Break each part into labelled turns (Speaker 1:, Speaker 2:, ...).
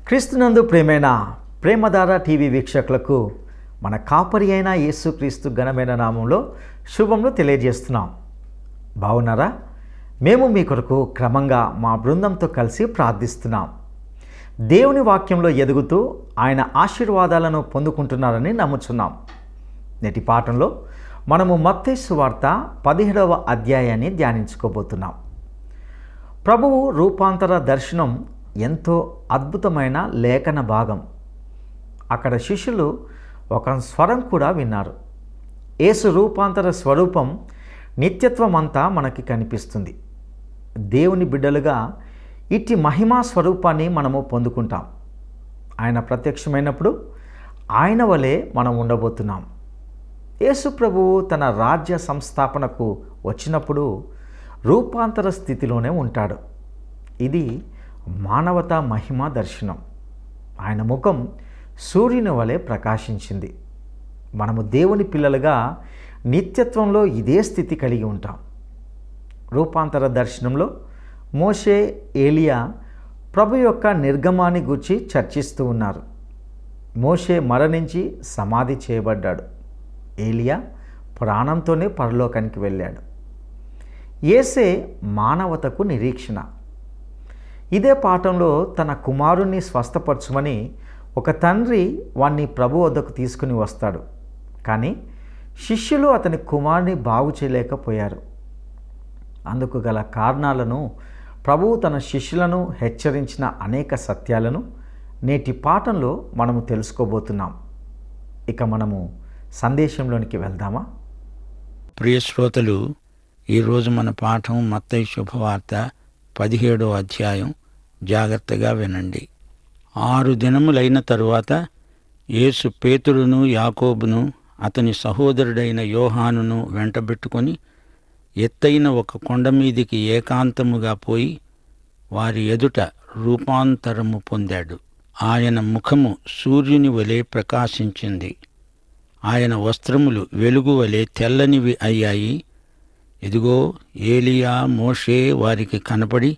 Speaker 1: క్రీస్తునందు ప్రేమైన ప్రేమధార టీవీ వీక్షకులకు మన కాపరి అయిన యేసుక్రీస్తు ఘనమైన నామంలో శుభములు తెలియజేస్తున్నాం. బాగున్నారా? మేము మీ కొరకు క్రమంగా మా బృందంతో కలిసి ప్రార్థిస్తున్నాం. దేవుని వాక్యంలో ఎదుగుతూ ఆయన ఆశీర్వాదాలను పొందుకుంటున్నారని నమ్ముచున్నాం. నేటి పాఠంలో మనము మత్తయి సువార్త 17వ అధ్యాయాన్ని ధ్యానించుకోబోతున్నాం. ప్రభువు రూపాంతర దర్శనం ఎంతో అద్భుతమైన లేఖన భాగం. అక్కడ శిష్యులు ఒక స్వరం కూడా విన్నారు. యేసు రూపాంతర స్వరూపం నిత్యత్వం అంతా మనకి కనిపిస్తుంది. దేవుని బిడ్డలుగా ఇట్టి మహిమా స్వరూపాన్ని మనము పొందుకుంటాం. ఆయన ప్రత్యక్షమైనప్పుడు ఆయన వలె మనం ఉండబోతున్నాం. యేసు ప్రభువు తన రాజ్య సంస్థాపనకు వచ్చినప్పుడు రూపాంతర స్థితిలోనే ఉంటాడు. ఇది మానవతా మహిమ దర్శనం. ఆయన ముఖం సూర్యుని వలె ప్రకాశించింది. మనము దేవుని పిల్లలుగా నిత్యత్వంలో ఇదే స్థితి కలిగి ఉంటాం. రూపాంతర దర్శనంలో మోషే, ఏలియా ప్రభు యొక్క నిర్గమాన్ని గూర్చి చర్చిస్తూ ఉన్నారు. మోషే మరణించి సమాధి చేయబడ్డాడు. ఏలియా ప్రాణంతోనే పరలోకానికి వెళ్ళాడు. యేసే మానవతకు నిరీక్షణ. ఇదే పాఠంలో తన కుమారుణ్ణి స్వస్థపరచుమని ఒక తండ్రి వాణ్ణి ప్రభు వద్దకు తీసుకుని వస్తాడు. కానీ శిష్యులు అతని కుమారుని బాగు చేయలేకపోయారు. అందుకు గల కారణాలను ప్రభువు తన శిష్యులను హెచ్చరించిన అనేక సత్యాలను నేటి పాఠంలో మనము తెలుసుకోబోతున్నాం. ఇక మనము సందేశంలోనికి వెళ్దామా?
Speaker 2: ప్రియ శ్రోతలు, ఈరోజు మన పాఠం మత్తయి శుభవార్త 17వ అధ్యాయం. జాగ్రత్తగా వినండి. 6 దినములైన తరువాత యేసు పేతురును, యాకోబును, అతని సహోదరుడైన యోహానును వెంటబెట్టుకొని ఎత్తైన ఒక కొండ మీదికి ఏకాంతముగా పోయి వారి ఎదుట రూపాంతరము పొందాడు. ఆయన ముఖము సూర్యుని వలె ప్రకాశించింది. ఆయన వస్త్రములు వెలుగు వలె తెల్లనివి అయ్యాయి. ఇదిగో, ఏలియా, మోషే వారికి కనపడి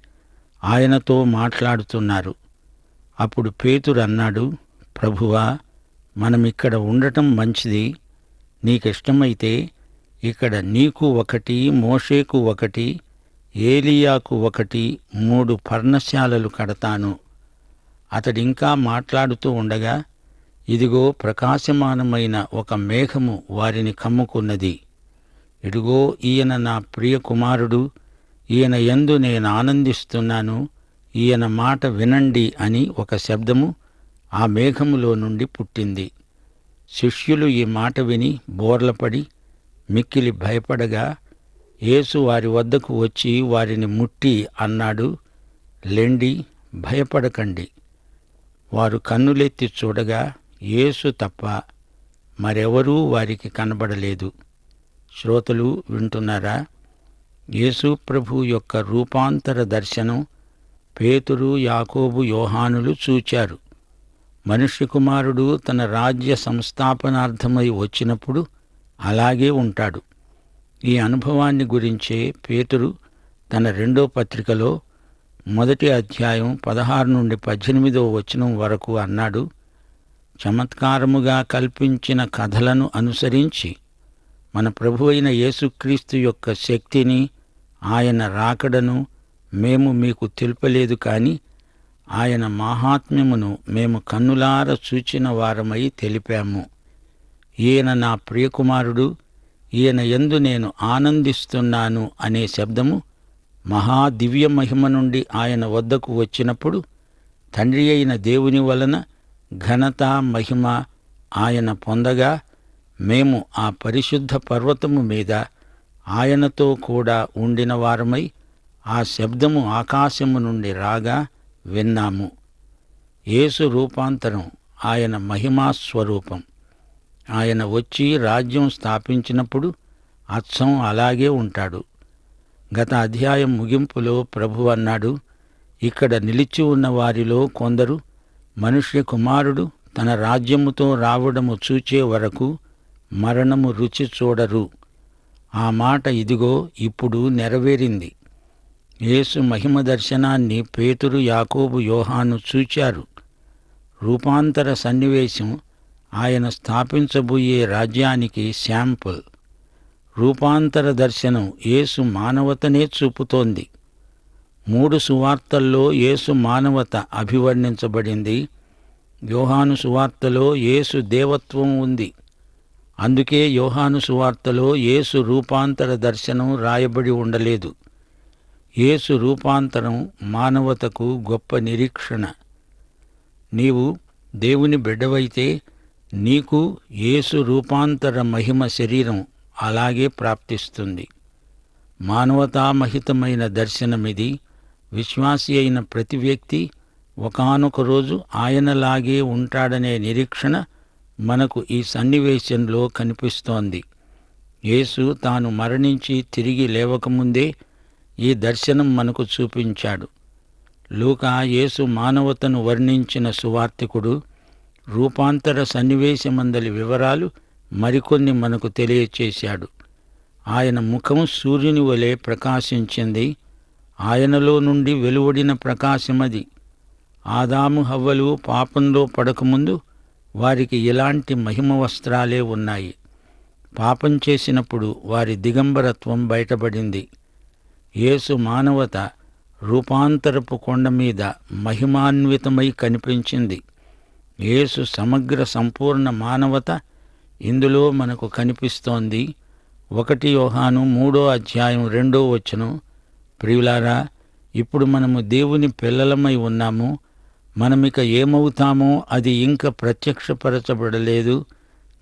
Speaker 2: ఆయనతో మాట్లాడుతున్నారు. అప్పుడు పేతురు అన్నాడు, ప్రభువా, మనమిక్కడ ఉండటం మంచిది. నీకిష్టమైతే ఇక్కడ నీకు ఒకటి, మోషేకు ఒకటి, ఏలియాకు ఒకటి 3 పర్ణశాలలు కడతాను. అతడింకా మాట్లాడుతూ ఉండగా ఇదిగో, ప్రకాశమానమైన ఒక మేఘము వారిని కమ్ముకున్నది. ఇదిగో, ఈయన నా ప్రియ కుమారుడు, ఈయన యందు నేను ఆనందిస్తున్నాను, ఈయన మాట వినండి అని ఒక శబ్దము ఆ మేఘములో నుండి పుట్టింది. శిష్యులు ఈ మాట విని బోర్లపడి మిక్కిలి భయపడగా యేసు వారి వద్దకు వచ్చి వారిని ముట్టి అన్నాడు, లెండి, భయపడకండి. వారు కన్నులెత్తి చూడగా యేసు తప్ప మరెవరూ వారికి కనబడలేదు. శ్రోతలు వింటున్నారా? యేసు ప్రభు యొక్క రూపాంతర దర్శనం పేతురు, యాకోబు, యోహానులు చూచారు. మనుష్య కుమారుడు తన రాజ్య సంస్థాపనార్థమై వచ్చినప్పుడు అలాగే ఉంటాడు. ఈ అనుభవాన్ని గురించే పేతురు తన 2వ పత్రికలో 1వ అధ్యాయం 16 నుండి 18వ వచనం వరకు అన్నాడు, చమత్కారముగా కల్పించిన కథలను అనుసరించి మన ప్రభు అయిన యేసుక్రీస్తు యొక్క శక్తిని, ఆయన రాకడను మేము మీకు తెలుపలేదు, కాని ఆయన మాహాత్మ్యమును మేము కన్నులార చూచిన వారమై తెలిపాము. ఈయన నా ప్రియకుమారుడు, ఈయన యందు నేను ఆనందిస్తున్నాను అనే శబ్దము మహాదివ్య మహిమ నుండి ఆయన వద్దకు వచ్చినప్పుడు తండ్రి అయిన దేవుని వలన ఘనత, మహిమ ఆయన పొందగా మేము ఆ పరిశుద్ధ పర్వతము మీద ఆయనతో కూడా ఉండిన వారమై ఆ శబ్దము ఆకాశము నుండి రాగా విన్నాము. యేసు రూపాంతరం ఆయన మహిమాస్వరూపం. ఆయన వచ్చి రాజ్యం స్థాపించినప్పుడు అచ్చం అలాగే ఉంటాడు. గత అధ్యాయం ముగింపులో ప్రభు అన్నాడు, ఇక్కడ నిలిచి ఉన్న వారిలో కొందరు మనుష్య కుమారుడు తన రాజ్యముతో రావడము చూచే వరకు మరణము రుచి చూడరు. ఆ మాట ఇదిగో ఇప్పుడు నెరవేరింది. యేసు మహిమ దర్శనాన్ని పేతురు, యాకోబు, యోహాను చూచారు. రూపాంతర సన్నివేశం ఆయన స్థాపించబోయే రాజ్యానికి శాంపుల్. రూపాంతర దర్శనం యేసు మానవతనే చూపుతోంది. 3 సువార్తల్లో యేసు మానవత అభివర్ణించబడింది. యోహాను సువార్తలో యేసు దేవత్వం ఉంది. అందుకే యోహాను సువార్తలో యేసు రూపాంతర దర్శనం రాయబడి ఉండలేదు. యేసు రూపాంతరం మానవతకు గొప్ప నిరీక్షణ. నీవు దేవుని బిడ్డవైతే నీకు యేసు రూపాంతర మహిమ శరీరం అలాగే ప్రాప్తిస్తుంది. మానవతామహితమైన దర్శనమిది. విశ్వాసి అయిన ప్రతి వ్యక్తి ఒకానొక రోజు ఆయనలాగే ఉంటాడనే నిరీక్షణ మనకు ఈ సన్నివేశంలో కనిపిస్తోంది. యేసు తాను మరణించి తిరిగి లేవకముందే ఈ దర్శనం మనకు చూపించాడు. లూకా యేసు మానవతను వర్ణించిన సువార్తికుడు. రూపాంతర సన్నివేశమందలి వివరాలు మరికొన్ని మనకు తెలియచేశాడు. ఆయన ముఖం సూర్యుని వలె ప్రకాశించింది. ఆయనలో నుండి వెలువడిన ప్రకాశమది. ఆదాము హవ్వలు పాపంలో పడకముందు వారికి ఇలాంటి మహిమ వస్త్రాలే ఉన్నాయి. పాపం చేసినప్పుడు వారి దిగంబరత్వం బయటపడింది. యేసు మానవత రూపాంతరపు కొండ మీద మహిమాన్వితమై కనిపించింది. యేసు సమగ్ర సంపూర్ణ మానవత ఇందులో మనకు కనిపిస్తోంది. 1 యోహాను 3:2 ప్రియులారా, ఇప్పుడు మనము దేవుని పిల్లలమై ఉన్నాము. మనమిక ఏమవుతామో అది ఇంక ప్రత్యక్షపరచబడలేదు.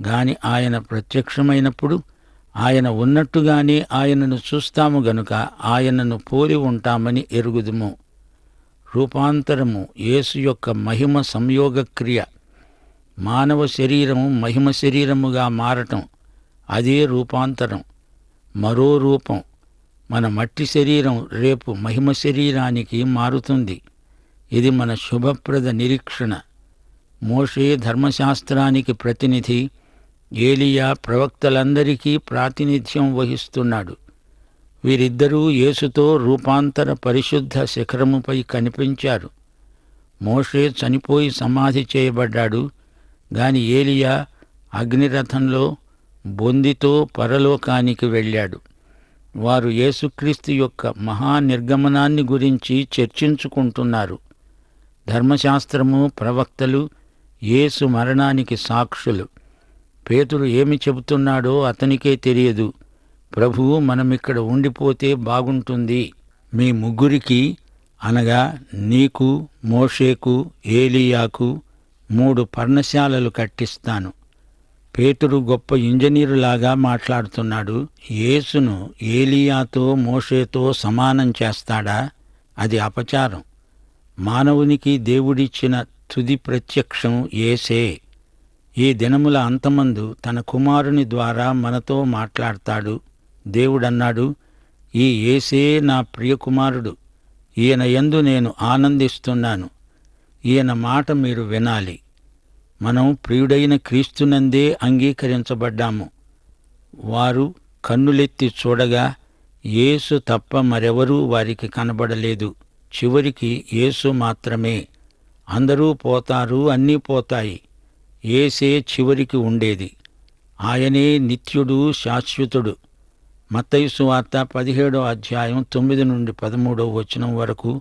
Speaker 2: గాని ఆయన ప్రత్యక్షమైనప్పుడు ఆయన ఉన్నట్టుగానే ఆయనను చూస్తాము గనుక ఆయనను పోలి ఉంటామని ఎరుగుదుము. రూపాంతరము యేసు యొక్క మహిమ సంయోగక్రియ. మానవ శరీరము మహిమ శరీరముగా మారటం, అదే రూపాంతరం. మరో రూపం, మన మట్టి శరీరం రేపు మహిమ శరీరానికి మారుతుంది. ఇది మన శుభప్రద నిరీక్షణ. మోషే ధర్మశాస్త్రానికి ప్రతినిధి, ఏలియా ప్రవక్తలందరికీ ప్రాతినిధ్యం వహిస్తున్నాడు. వీరిద్దరూ యేసుతో రూపాంతర పరిశుద్ధ శిఖరముపై కనిపించారు. మోషే చనిపోయి సమాధి చేయబడ్డాడు. గాని ఏలియా అగ్నిరథంలో బొందితో పరలోకానికి వెళ్ళాడు. వారు యేసుక్రీస్తు యొక్క మహానిర్గమనాన్ని గురించి చర్చించుకుంటున్నారు. ధర్మశాస్త్రము, ప్రవక్తలు యేసు మరణానికి సాక్షులు. పేతురు ఏమి చెబుతున్నాడో అతనికే తెలియదు. ప్రభువు మనమిక్కడ ఉండిపోతే బాగుంటుంది. మీ ముగ్గురికి అనగా నీకు, మోషేకు, ఏలీయాకు 3 పర్ణశాలలు కట్టిస్తాను. పేతురు గొప్ప ఇంజనీరులాగా మాట్లాడుతున్నాడు. యేసును ఏలీయాతో, మోషేతో సమానం చేస్తాడా? అది అపచారం. మానవునికి దేవుడిచ్చిన తుది ప్రత్యక్షం యేసే. ఈ దినముల అంతమందు తన కుమారుని ద్వారా మనతో మాట్లాడతాడు. దేవుడన్నాడు, ఈ యేసే నా ప్రియకుమారుడు, ఈయన యందు నేను ఆనందిస్తున్నాను. ఈయన మాట మీరు వినాలి. మనం ప్రియుడైన క్రీస్తునందే అంగీకరించబడ్డాము. వారు కన్నులెత్తి చూడగా యేసు తప్ప మరెవరూ వారికి కనబడలేదు. చివరికి యేసు మాత్రమే. అందరూ పోతారు, అన్నీ పోతాయి. యేసే చివరికి ఉండేది. ఆయనే నిత్యుడు, శాశ్వతుడు. మత్తయి సువార్త 17:9-13 వరకు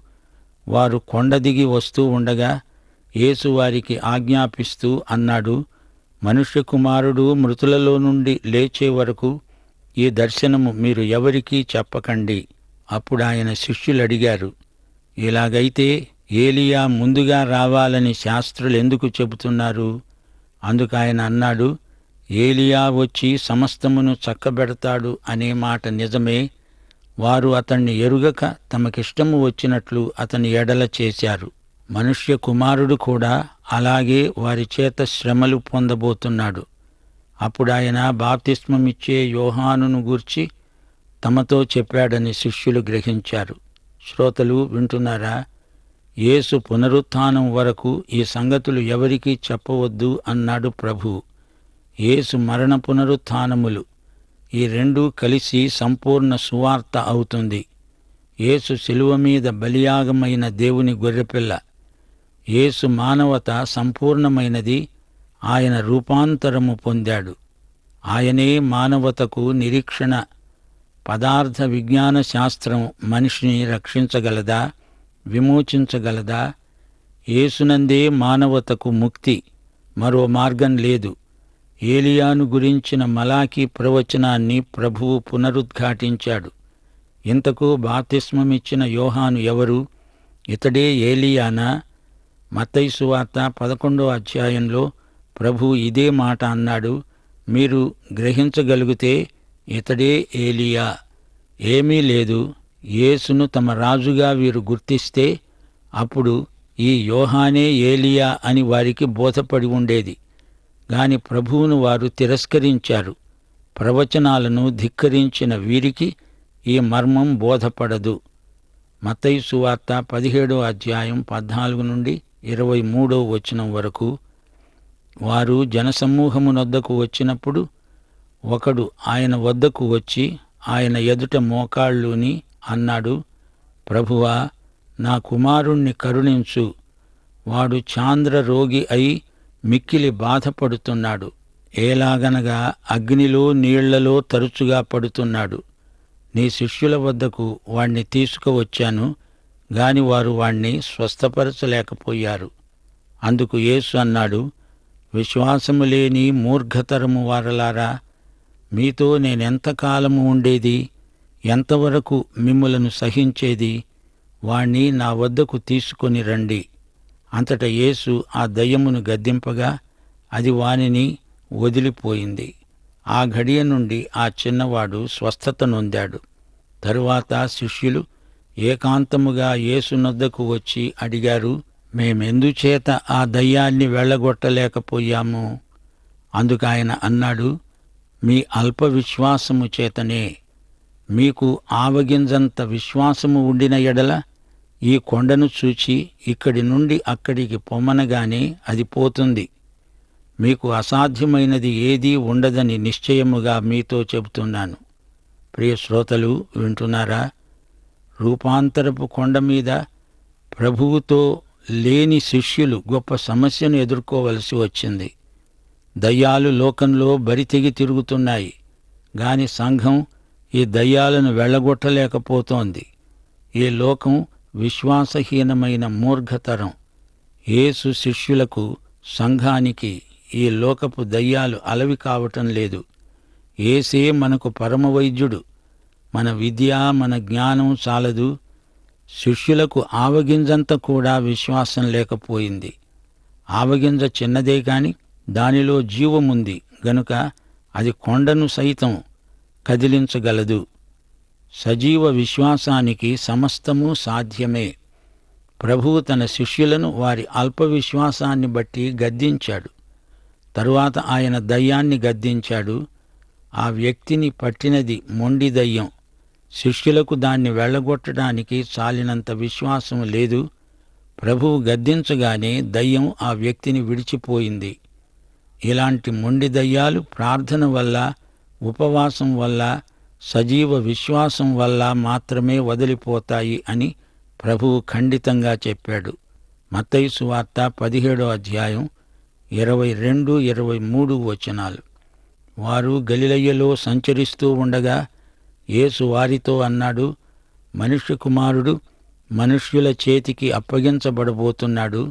Speaker 2: వారు కొండ దిగి వస్తూ ఉండగా యేసు వారికి ఆజ్ఞాపిస్తూ అన్నాడు, మనుష్య కుమారుడు మృతులలో నుండి లేచే వరకు ఈ దర్శనము మీరు ఎవరికీ చెప్పకండి. అప్పుడు ఆయన శిష్యులు అడిగారు, ఇలాగైతే ఏలియా ముందుగా రావాలని శాస్త్రులు ఎందుకు చెబుతున్నారు? అందుకాయన అన్నాడు, ఏలియా వచ్చి సమస్తమును చక్కబెడతాడు అనే మాట నిజమే. వారు అతణ్ణి ఎరుగక తమకిష్టము వచ్చినట్లు అతని ఎడల చేశారు. మనుష్య కుమారుడు కూడా అలాగే వారి చేత శ్రమలు పొందబోతున్నాడు. అప్పుడాయన బాప్తిస్మమిచ్చే యోహానును గూర్చి తమతో చెప్పాడని శిష్యులు గ్రహించారు. శ్రోతలు వింటున్నారా? యేసు పునరుత్థానం వరకు ఈ సంగతులు ఎవరికీ చెప్పవద్దు అన్నాడు ప్రభు. యేసు మరణ పునరుత్థానములు ఈ రెండూ కలిసి సంపూర్ణ సువార్త అవుతుంది. యేసు శిలువ మీద బలియాగమైన దేవుని గొర్రెపిల్ల. యేసు మానవత సంపూర్ణమైనది. ఆయన రూపాంతరము పొందాడు. ఆయనే మానవతకు నిరీక్షణ. పదార్థ విజ్ఞాన శాస్త్రం మనిషిని రక్షించగలదా, విమోచించగలదా? యేసునందే మానవతకు ముక్తి. మరో మార్గం లేదు. ఏలియాను గురించిన మలాకీ ప్రవచనాన్ని ప్రభువు పునరుద్ఘాటించాడు. ఇంతకు బాప్తిస్మమిచ్చిన యోహాను ఎవరు? ఇతడే ఏలియానా? మత్తయి సువార్త 11వ అధ్యాయంలో ప్రభు ఇదే మాట అన్నాడు. మీరు గ్రహించగలిగితే ఇతడే ఏలియా. ఏమీ లేదు. యేసును తమ రాజుగా వీరు గుర్తిస్తే అప్పుడు ఈ యోహానే ఏలియా అని వారికి బోధపడి ఉండేది. గాని ప్రభువును వారు తిరస్కరించారు. ప్రవచనాలను ధిక్కరించిన వీరికి ఈ మర్మం బోధపడదు. మత్తయి సువార్త 17వ అధ్యాయం 14 నుండి 23వ వచనం వరకు. వారు జనసమూహమునొద్దకు వచ్చినప్పుడు ఒకడు ఆయన వద్దకు వచ్చి ఆయన ఎదుట మోకాళ్ళూని అన్నాడు, ప్రభువా, నా కుమారుణ్ణి కరుణించు. వాడు చాంద్ర రోగి అయి మిక్కిలి బాధపడుతున్నాడు. ఏలాగనగా అగ్నిలో నీళ్లలో తరచుగా పడుతున్నాడు. నీ శిష్యుల వద్దకు వాణ్ణి తీసుకువచ్చాను, గాని వారు వాణ్ణి స్వస్థపరచలేకపోయారు. అందుకు యేసు అన్నాడు, విశ్వాసము లేని మూర్ఘతరము వారలారా, మీతో నేనెంతకాలము ఉండేది? ఎంతవరకు మిమ్ములను సహించేది? వాణ్ణి నా వద్దకు తీసుకొని రండి. అంతట యేసు ఆ దయ్యమును గద్దింపగా అది వానిని వదిలిపోయింది. ఆ ఘడియ నుండి ఆ చిన్నవాడు స్వస్థత నొందాడు. తరువాత శిష్యులు ఏకాంతముగా యేసునొద్దకు వచ్చి అడిగారు, మేమెందుచేత ఆ దయ్యాన్ని వెళ్ళగొట్టలేకపోయాము? అందుకాయన అన్నాడు, మీ అల్ప విశ్వాసము చేతనే. మీకు ఆవగింజంత విశ్వాసము ఉండిన ఎడల ఈ కొండను చూచి ఇక్కడి నుండి అక్కడికి పొమ్మనగానే అది పోతుంది. మీకు అసాధ్యమైనది ఏదీ ఉండదని నిశ్చయముగా మీతో చెబుతున్నాను. ప్రియ శ్రోతలు, వింటున్నారా? రూపాంతరపు కొండ మీద ప్రభువుతో లేని శిష్యులు గొప్ప సమస్యను ఎదుర్కోవలసి వచ్చింది. దయ్యాలు లోకంలో బరితెగి తిరుగుతున్నాయి. గాని సంఘం ఈ దయ్యాలను వెళ్ళగొట్టలేకపోతోంది. ఈ లోకం విశ్వాసహీనమైన మూర్ఘతరం. యేసు శిష్యులకు, సంఘానికి ఈ లోకపు దయ్యాలు అలవి కావటం లేదు. యేసే మనకు పరమవైద్యుడు. మన విద్య, మన జ్ఞానం చాలదు. శిష్యులకు ఆవగింజంత కూడా విశ్వాసం లేకపోయింది. ఆవగింజ చిన్నదే కాని దానిలో జీవముంది గనుక అది కొండను సైతం కదిలించగలదు. సజీవ విశ్వాసానికి సమస్తము సాధ్యమే. ప్రభువు తన శిష్యులను వారి అల్ప విశ్వాసాన్ని బట్టి గద్దించాడు. తరువాత ఆయన దయ్యాన్ని గద్దించాడు. ఆ వ్యక్తిని పట్టినది మొండి దయ్యం. శిష్యులకు దాన్ని వెళ్ళగొట్టడానికి చాలినంత విశ్వాసం లేదు. ప్రభువు గద్దించగానే దయ్యం ఆ వ్యక్తిని విడిచిపోయింది. ఇలాంటి మొండి దయ్యాలు ప్రార్థన వల్ల, ఉపవాసం వల్ల, సజీవ విశ్వాసం వల్ల మాత్రమే వదిలిపోతాయి అని ప్రభువు ఖండితంగా చెప్పాడు. మత్తయి సువార్త 17వ అధ్యాయం 22, 23 వచనాలు. వారు గలిలయలో సంచరిస్తూ ఉండగా యేసు వారితో అన్నాడు, మనుష్య కుమారుడు మనుష్యుల చేతికి అప్పగించబడబోతున్నాడు.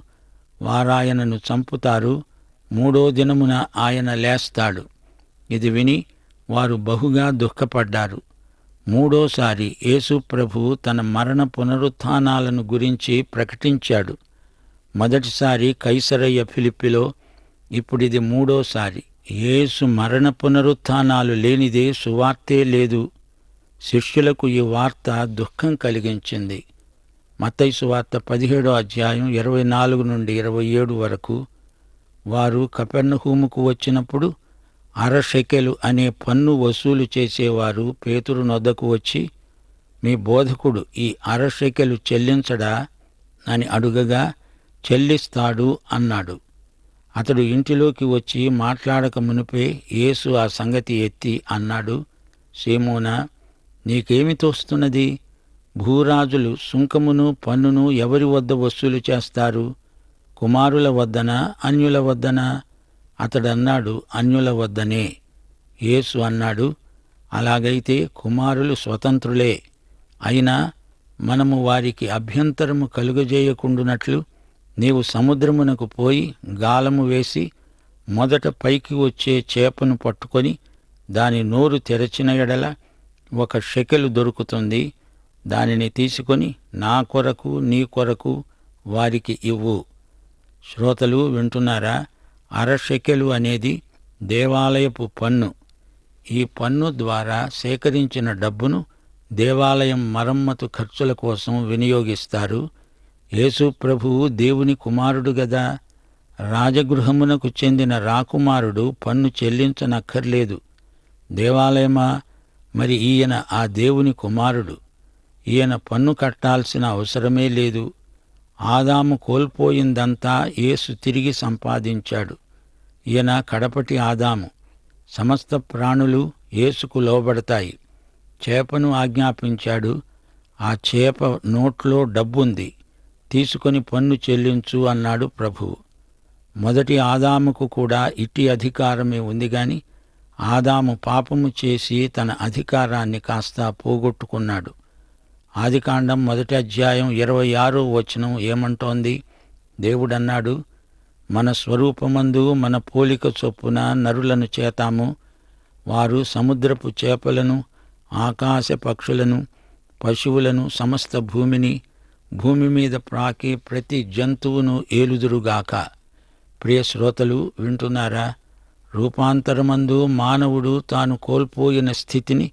Speaker 2: వారాయనను చంపుతారు. 3వ దినమున ఆయన లేస్తాడు. ఇది విని వారు బహుగా దుఃఖపడ్డారు. 3వసారి యేసు ప్రభువు తన మరణ పునరుత్థానాలను గురించి ప్రకటించాడు. మొదటిసారి కైసరయ్య ఫిలిప్పిలో, ఇప్పుడిది 3వసారి. యేసు మరణ పునరుత్థానాలు లేనిదే సువార్తే లేదు. శిష్యులకు ఈ వార్త దుఃఖం కలిగించింది. మత్తయి సువార్త 17వ అధ్యాయం 24 నుండి 27 వరకు. వారు కపెర్నహూముకు వచ్చినప్పుడు అరషెకెలు అనే పన్ను వసూలు చేసేవారు పేతురు నొద్దకు వచ్చి, మీ బోధకుడు ఈ అరషెకెలు చెల్లించడా అని అడుగగా, చెల్లిస్తాడు అన్నాడు. అతడు ఇంటిలోకి వచ్చి మాట్లాడక మునిపే యేసు ఆ సంగతి ఎత్తి అన్నాడు, సీమోనా, నీకేమి తోస్తున్నది? భూరాజులు సుంకమును పన్నును ఎవరి వద్ద వసూలు చేస్తారు? కుమారుల వద్దనా అన్యుల వద్దనా? అతడన్నాడు, అన్యుల వద్దనే. యేసు అన్నాడు, అలాగైతే కుమారులు స్వతంత్రులే. అయినా మనము వారికి అభ్యంతరము కలుగజేయకుండునట్లు నీవు సముద్రమునకు పోయి గాలము వేసి మొదట పైకి వచ్చే చేపను పట్టుకొని దాని నోరు తెరచిన ఎడల 1 షెకెలు దొరుకుతుంది. దానిని తీసుకొని నా కొరకు నీ కొరకు వారికి ఇవ్వు. శ్రోతలు వింటున్నారా? 1/2 షెకెలు అనేది దేవాలయపు పన్ను. ఈ పన్ను ద్వారా సేకరించిన డబ్బును దేవాలయం మరమ్మతు ఖర్చుల కోసం వినియోగిస్తారు. యేసు ప్రభువు దేవుని కుమారుడు గదా. రాజగృహమునకు చెందిన రాకుమారుడు పన్ను చెల్లించనక్కర్లేదు. దేవాలయమా? మరి ఈయన ఆ దేవుని కుమారుడు. ఈయన పన్ను కట్టాల్సిన అవసరమే లేదు. ఆదాము కోల్పోయిందంతా యేసు తిరిగి సంపాదించాడు. ఈయన కడపటి ఆదాము. సమస్త ప్రాణులు యేసుకు లోబడతాయి. చేపను ఆజ్ఞాపించాడు. ఆ చేప నోట్లో డబ్బుంది, తీసుకొని పన్ను చెల్లించు అన్నాడు ప్రభువు. మొదటి ఆదాముకు కూడా ఇట్టి అధికారమే ఉంది గాని ఆదాము పాపము చేసి తన అధికారాన్ని కాస్త పోగొట్టుకున్నాడు. ఆదికాండం 1వ అధ్యాయం 26వ వచనం ఏమంటోంది? దేవుడన్నాడు, మన స్వరూపమందు మన పోలిక చొప్పున నరులను చేతాము. వారు సముద్రపు చేపలను, ఆకాశ పక్షులను, పశువులను, సమస్త భూమిని, భూమి మీద ప్రాకే ప్రతి జంతువును ఏలుదురుగాక. ప్రియ శ్రోతలు వింటున్నారా? రూపాంతరమందు మానవుడు తాను కోల్పోయిన స్థితిని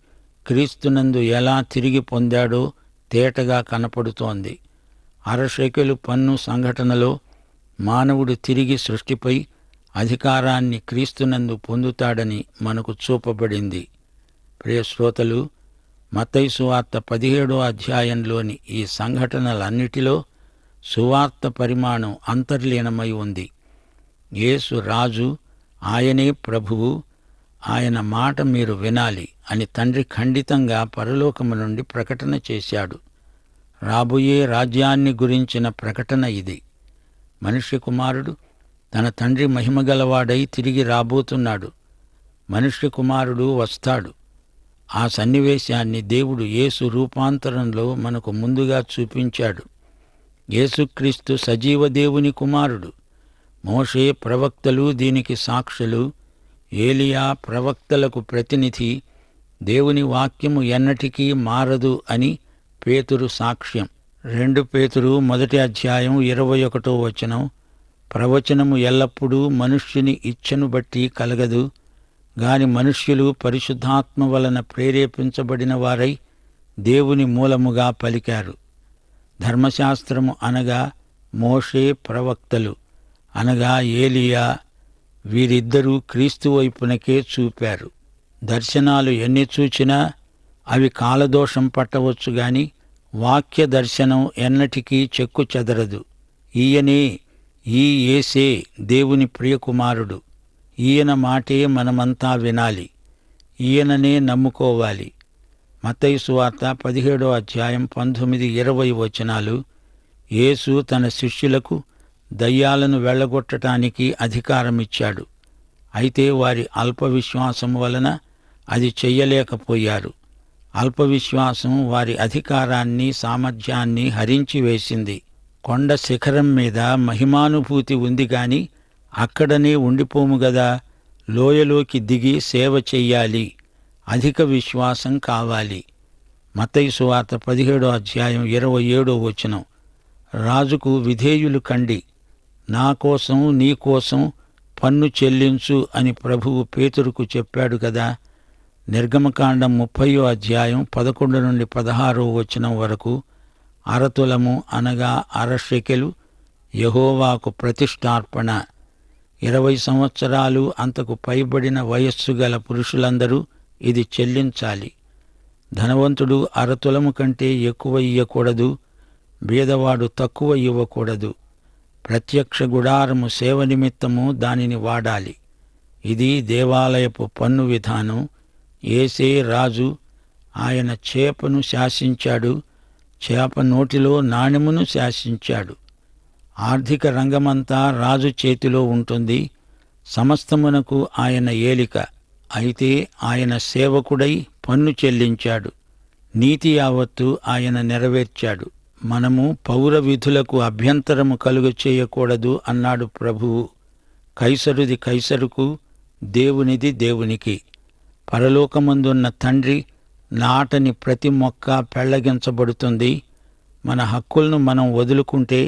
Speaker 2: క్రీస్తునందు ఎలా తిరిగి పొందాడో తేటగా కనపడుతోంది. 1/2 షెకెలు పన్ను సంఘటనలో మానవుడు తిరిగి సృష్టిపై అధికారాన్ని క్రీస్తునందు పొందుతాడని మనకు చూపబడింది. ప్రియ శ్రోతలు, మత్తయి సువార్త 17వ అధ్యాయంలోని ఈ సంఘటనలన్నిటిలో సువార్త పరిమాణం అంతర్లీనమై ఉంది. యేసు రాజు, ఆయనే ప్రభువు, ఆయన మాట మీరు వినాలి అని తండ్రి ఖండితంగా పరలోకము నుండి ప్రకటన చేశాడు. రాబోయే రాజ్యాన్ని గురించిన ప్రకటన ఇది. మనుష్య కుమారుడు తన తండ్రి మహిమగలవాడై తిరిగి రాబోతున్నాడు. మనుష్య కుమారుడు వస్తాడు. ఆ సన్నివేశాన్ని దేవుడు యేసు రూపాంతరంలో మనకు ముందుగా చూపించాడు. యేసుక్రీస్తు సజీవ దేవుని కుమారుడు. మోషే ప్రవక్తలు దీనికి సాక్షులు. ఏలియా ప్రవక్తలకు ప్రతినిధి. దేవుని వాక్యము ఎన్నటికీ మారదు అని పేతురు సాక్ష్యం. 2 పేతురు 1వ అధ్యాయం 21వ వచనం, ప్రవచనము ఎల్లప్పుడూ మనుష్యుని ఇచ్ఛను బట్టి కలగదు గాని మనుష్యులు పరిశుద్ధాత్మ వలన ప్రేరేపించబడిన వారై దేవుని మూలముగా పలికారు. ధర్మశాస్త్రము అనగా మోషే, ప్రవక్తలు అనగా ఏలియా, వీరిద్దరూ క్రీస్తు వైపునకే చూపారు. దర్శనాలు ఎన్ని చూచినా అవి కాలదోషం పట్టవచ్చు గాని వాక్య దర్శనం ఎన్నటికీ చెక్కు చెదరదు. ఈయనే, ఈ యేసే దేవుని ప్రియకుమారుడు. ఈయన మాటే మనమంతా వినాలి. ఈయననే నమ్ముకోవాలి. మత్తయి సువార్త 17వ అధ్యాయం 19-20 వచనాలు. యేసు తన శిష్యులకు దయ్యాలను వెళ్ళగొట్టడానికి అధికారమిచ్చాడు. అయితే వారి అల్పవిశ్వాసం వలన అది చెయ్యలేకపోయారు. అల్పవిశ్వాసం వారి అధికారాన్ని, సామర్థ్యాన్ని హరించివేసింది. కొండ శిఖరం మీద మహిమానుభూతి ఉంది గాని అక్కడనే ఉండిపోము గదా. లోయలోకి దిగి సేవ చెయ్యాలి. అధిక విశ్వాసం కావాలి. మత్తయి సువార్త 17వ అధ్యాయం 27వ వచనం, రాజుకు విధేయులు కండి, నా కోసం నీ కోసం పన్ను చెల్లించు అని ప్రభువు పేతురుకు చెప్పాడు కదా. నిర్గమకాండం 30వ అధ్యాయం 11-16వ వచనం వరకు అరతులము అనగా 1/2 షెకెలు యెహోవాకు ప్రతిష్ఠార్పణ. 20 సంవత్సరాలు అంతకు పైబడిన వయస్సు గల పురుషులందరూ ఇది చెల్లించాలి. ధనవంతుడు అరతులము కంటే ఎక్కువ ఇయ్యకూడదు, బీదవాడు తక్కువ ఇవ్వకూడదు. ప్రత్యక్ష గుడారము సేవ నిమిత్తము దానిని వాడాలి. ఇది దేవాలయపు పన్ను విధానం. యేసే రాజు. ఆయన చేపను శాసించాడు, చేప నోటిలో నాణెమును శాసించాడు. ఆర్థిక రంగమంతా రాజు చేతిలో ఉంటుంది. సమస్తమునకు ఆయన ఏలిక. అయితే ఆయన సేవకుడై పన్ను చెల్లించాడు. నీతి యావత్తు ఆయన నెరవేర్చాడు. మనము పౌర విధులకు అభ్యంతరము కలుగచేయకూడదు అన్నాడు ప్రభువు. కైసరుది కైసరుకు, దేవునిది దేవునికి. పరలోకమందున్న తండ్రి నాటని ప్రతి మొక్క పెళ్లగించబడుతుంది. మన హక్కులను మనం వదులుకుంటే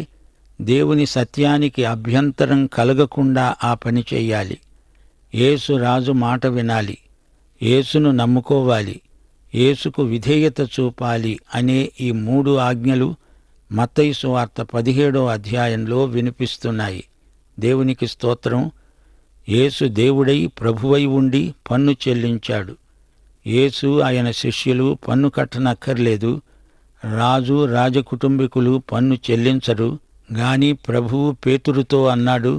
Speaker 2: దేవుని సత్యానికి అభ్యంతరం కలగకుండా ఆ పని చెయ్యాలి. యేసు రాజు మాట వినాలి, యేసును నమ్ముకోవాలి, యేసుకు విధేయత చూపాలి అనే ఈ 3 ఆజ్ఞలు మత్తయి సువార్త 17వ అధ్యాయంలో వినిపిస్తున్నాయి. దేవునికి స్తోత్రం. యేసు దేవుడై ప్రభువై ఉండి పన్ను చెల్లించాడు. యేసు ఆయన శిష్యులు పన్ను కట్టనక్కర్లేదు. రాజు రాజకుటుంబీకులు పన్ను చెల్లించరు. గాని ప్రభువు పేతురుతో అన్నాడు,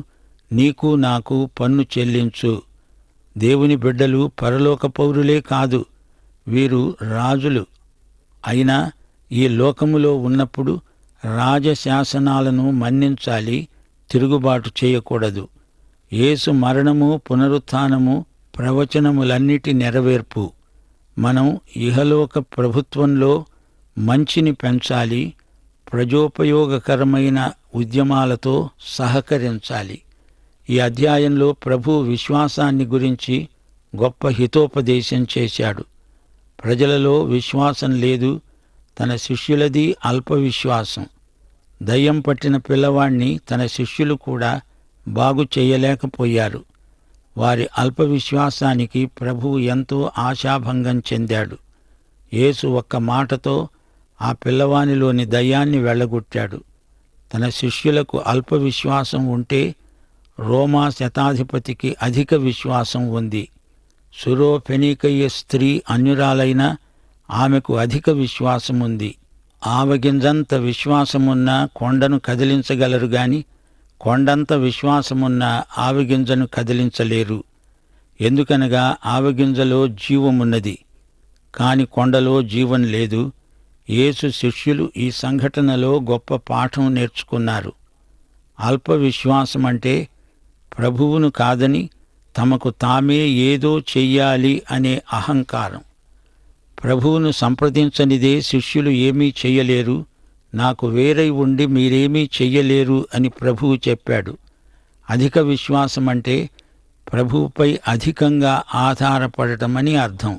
Speaker 2: నీకు నాకు పన్ను చెల్లించు. దేవుని బిడ్డలు పరలోక పౌరులే కాదు, వీరు రాజులు. అయినా ఈ లోకములో ఉన్నప్పుడు రాజశాసనాలను మన్నించాలి, తిరుగుబాటు చేయకూడదు. యేసు మరణము, పునరుత్థానము ప్రవచనములన్నిటి నెరవేర్పు. మనం ఇహలోక ప్రభుత్వంలో మంచిని పెంచాలి, ప్రజోపయోగకరమైన ఉద్యమాలతో సహకరించాలి. ఈ అధ్యాయంలో ప్రభు విశ్వాసాన్ని గురించి గొప్ప హితోపదేశం చేశాడు. ప్రజలలో విశ్వాసం లేదు. తన శిష్యులది అల్ప విశ్వాసం. దయ్యం పట్టిన పిల్లవాణ్ణి తన శిష్యులు కూడా బాగు చేయలేకపోయారు. వారి అల్ప విశ్వాసానికి ప్రభువు ఎంతో ఆశాభంగం చెందాడు. యేసు ఒక్క మాటతో ఆ పిల్లవానిలోని దయ్యాన్ని వెళ్ళగొట్టాడు. తన శిష్యులకు అల్ప విశ్వాసం ఉంటే రోమా శతాధిపతికి అధిక విశ్వాసం ఉంది. సురోఫెనీకయ్య స్త్రీ అన్యురాలైనా ఆమెకు అధిక విశ్వాసముంది. ఆవగింజంత విశ్వాసమున్న కొండను కదిలించగలరు గాని కొండంత విశ్వాసమున్న ఆవగింజను కదిలించలేరు. ఎందుకనగా ఆవగింజలో జీవమున్నది, కాని కొండలో జీవం లేదు. యేసు శిష్యులు ఈ సంఘటనలో గొప్ప పాఠం నేర్చుకున్నారు. అల్ప విశ్వాసమంటే ప్రభువును కాదని తమకు తామే ఏదో చెయ్యాలి అనే అహంకారం. ప్రభువును సంప్రదించనిదే శిష్యులు ఏమీ చెయ్యలేరు, నాకు వేరై ఉండి మీరేమీ చెయ్యలేరు అని ప్రభువు చెప్పాడు. అధిక విశ్వాసమంటే ప్రభువుపై అధికంగా ఆధారపడటమని అర్థం.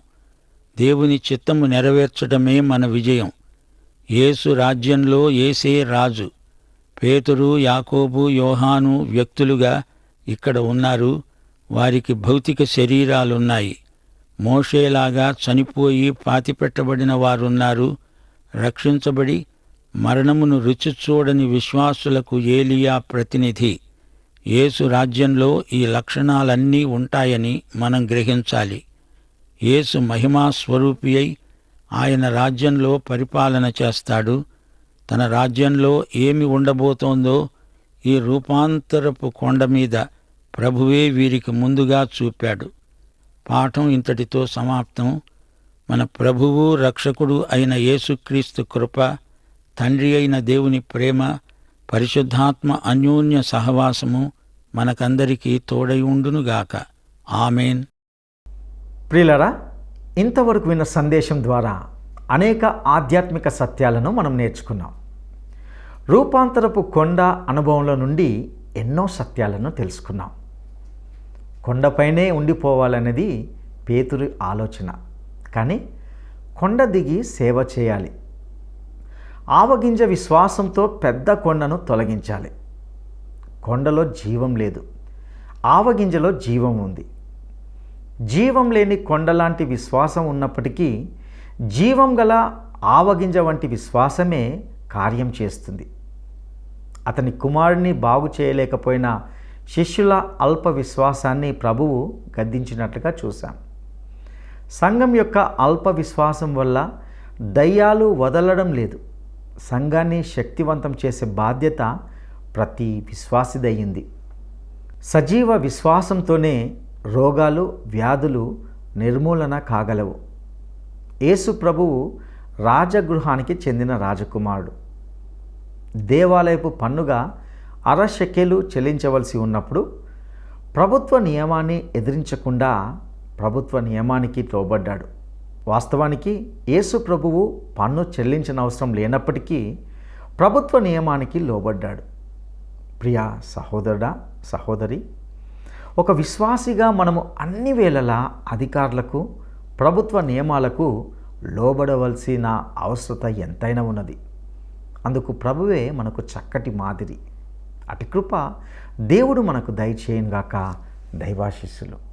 Speaker 2: దేవుని చిత్తము నెరవేర్చడమే మన విజయం. యేసు రాజ్యంలో యేసే రాజు. పేతురు, యాకోబు, యోహాను వ్యక్తులుగా ఇక్కడ ఉన్నారు. వారికి భౌతిక శరీరాలున్నాయి. మోషేలాగా చనిపోయి పాతిపెట్టబడిన వారున్నారు. రక్షించబడి మరణమును రుచి చూడని విశ్వాసులకు ఏలియా ప్రతినిధి. యేసు రాజ్యంలో ఈ లక్షణాలన్నీ ఉంటాయని మనం గ్రహించాలి. యేసు మహిమా స్వరూపి అయి ఆయన రాజ్యంలో పరిపాలన చేస్తాడు. తన రాజ్యంలో ఏమి ఉండబోతోందో ఈ రూపాంతరపు కొండ మీద ప్రభువే వీరికి ముందుగా చూపాడు. పాఠం ఇంతటితో సమాప్తం. మన ప్రభువు రక్షకుడు అయిన యేసుక్రీస్తు కృప, తండ్రి అయిన దేవుని ప్రేమ, పరిశుద్ధాత్మ అన్యోన్య సహవాసము మనకందరికీ తోడై ఉండునుగాక. ఆమేన్.
Speaker 1: ప్రియులరా, ఇంతవరకు విన్న సందేశం ద్వారా అనేక ఆధ్యాత్మిక సత్యాలను మనం నేర్చుకున్నాం. రూపాంతరపు కొండ అనుభవంలో నుండి ఎన్నో సత్యాలను తెలుసుకున్నాం. కొండపైనే ఉండిపోవాలనేది పేతురు ఆలోచన. కానీ కొండ దిగి సేవ చేయాలి. ఆవగింజ విశ్వాసంతో పెద్ద కొండను తొలగించాలి. కొండలో జీవం లేదు, ఆవగింజలో జీవం ఉంది. జీవం లేని కొండలాంటి విశ్వాసం ఉన్నప్పటికీ జీవం గల ఆవగింజ వంటి విశ్వాసమే కార్యం చేస్తుంది. అతని కుమారుడిని బాగు చేయలేకపోయిన శిష్యుల అల్ప విశ్వాసాన్ని ప్రభువు గద్దించినట్లుగా చూశాం. సంఘం యొక్క అల్ప విశ్వాసం వల్ల దయ్యాలు వదలడం లేదు. సంఘాన్ని శక్తివంతం చేసే బాధ్యత ప్రతి విశ్వాసిదయ్యింది. సజీవ విశ్వాసంతోనే రోగాలు, వ్యాధులు నిర్మూలన కాగలవు. యేసు ప్రభువు రాజగృహానికి చెందిన రాజకుమారుడు. దేవాలయపు పన్నుగా అరశకెలు చెల్లించవలసి ఉన్నప్పుడు ప్రభుత్వ నియమాన్ని ఎదిరించకుండా ప్రభుత్వ నియమానికి లోబడ్డాడు. వాస్తవానికి యేసు ప్రభువు పన్ను చెల్లించిన అవసరం లేనప్పటికీ ప్రభుత్వ నియమానికి లోబడ్డాడు. ప్రియా సహోదరుడా, సహోదరి, ఒక విశ్వాసిగా మనము అన్ని వేళలా అధికారులకు, ప్రభుత్వ నియమాలకు లోబడవలసిన అవసరత ఎంతైనా ఉన్నది. అందుకు ప్రభువే మనకు చక్కటి మాదిరి. అటు కృప దేవుడు మనకు దయచేయనుగాక. దైవాశీస్సులు.